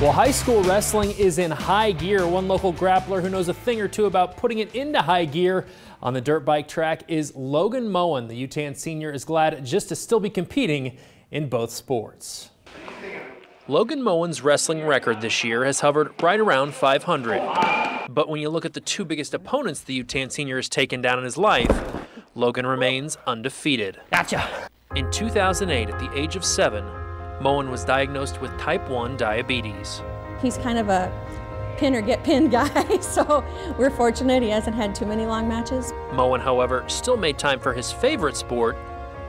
Well, high school wrestling is in high gear. One local grappler who knows a thing or two about putting it into high gear on the dirt bike track is Logan Moen. The Yutan senior is glad just to still be competing in both sports. Logan Moen's wrestling record this year has hovered right around 500. But when you look at the two biggest opponents the Yutan senior has taken down in his life, Logan remains undefeated. Gotcha. In 2008, at the age of 7, Moen was diagnosed with type 1 diabetes. He's kind of a pin or get pinned guy, so we're fortunate he hasn't had too many long matches. Moen, however, still made time for his favorite sport,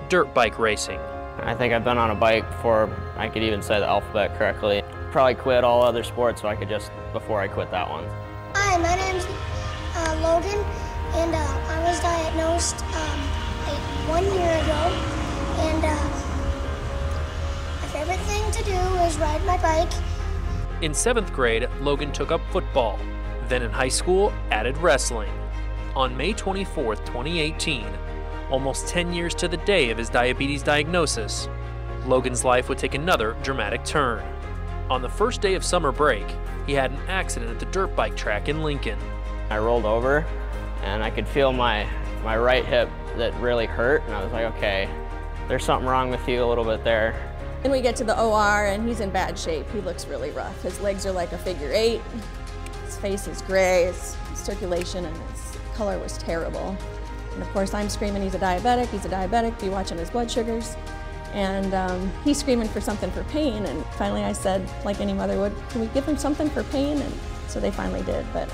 dirt bike racing. I think I've been on a bike before I could even say the alphabet correctly. Probably quit all other sports so I could just, before I quit that one. Hi, my name's Logan, and I was diagnosed like 1 year ago, and my favorite thing to do is ride my bike. In 7th grade, Logan took up football. Then in high school, added wrestling. On May 24, 2018, almost 10 years to the day of his diabetes diagnosis, Logan's life would take another dramatic turn. On the first day of summer break, he had an accident at the dirt bike track in Lincoln. I rolled over and I could feel my right hip that really hurt, and I was like, okay, there's something wrong with you a little bit there. And we get to the OR and he's in bad shape. He looks really rough. His legs are like a figure 8. His face is gray. His circulation and his color was terrible. And of course I'm screaming he's a diabetic, be watching his blood sugars. And he's screaming for something for pain, and finally I said, like any mother would, can we give him something for pain? And so they finally did, but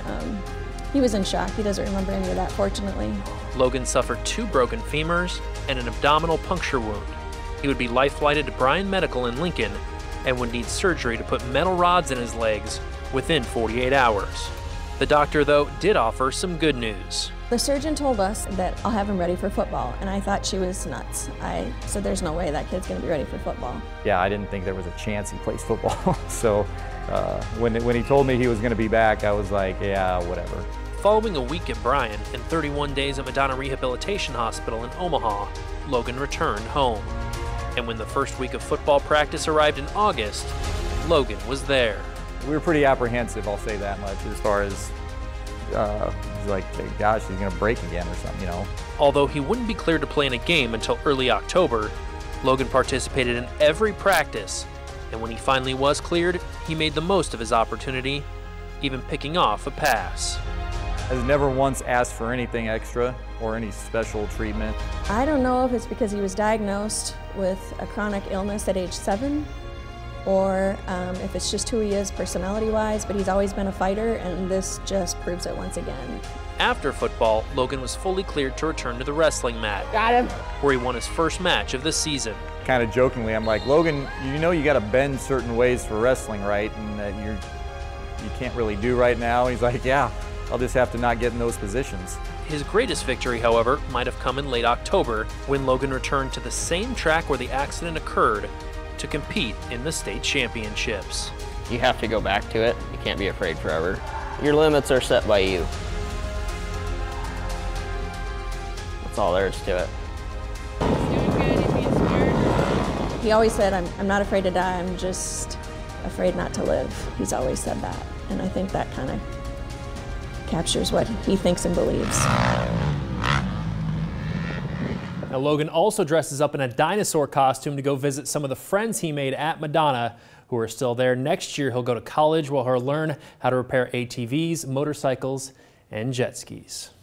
he was in shock. He doesn't remember any of that, fortunately. Logan suffered 2 broken femurs and an abdominal puncture wound. He would be life-flighted to Bryan Medical in Lincoln and would need surgery to put metal rods in his legs within 48 hours. The doctor, though, did offer some good news. The surgeon told us that I'll have him ready for football, and I thought she was nuts. I said, there's no way that kid's going to be ready for football. Yeah, I didn't think there was a chance he plays football. So when he told me he was going to be back, I was like, yeah, whatever. Following a week at Bryan and 31 days at Madonna Rehabilitation Hospital in Omaha, Logan returned home. And when the first week of football practice arrived in August, Logan was there. We were pretty apprehensive, I'll say that much, as far as like, gosh, he's going to break again or something, you know. Although he wouldn't be cleared to play in a game until early October, Logan participated in every practice. And when he finally was cleared, he made the most of his opportunity, even picking off a pass. Has never once asked for anything extra or any special treatment. I don't know if it's because he was diagnosed with a chronic illness at age 7, or if it's just who he is personality-wise, but he's always been a fighter, and this just proves it once again. After football, Logan was fully cleared to return to the wrestling mat. Got him. Where he won his first match of the season. Kind of jokingly, I'm like, Logan, you know you got to bend certain ways for wrestling, right? And that you can't really do right now. He's like, yeah, I'll just have to not get in those positions. His greatest victory, however, might have come in late October when Logan returned to the same track where the accident occurred to compete in the state championships. You have to go back to it. You can't be afraid forever. Your limits are set by you. That's all there is to it. He always said, I'm not afraid to die, I'm just afraid not to live. He's always said that, and I think that kind of captures what he thinks and believes. Now, Logan also dresses up in a dinosaur costume to go visit some of the friends he made at Madonna who are still there. Next year, he'll go to college where he'll learn how to repair ATVs, motorcycles, and jet skis.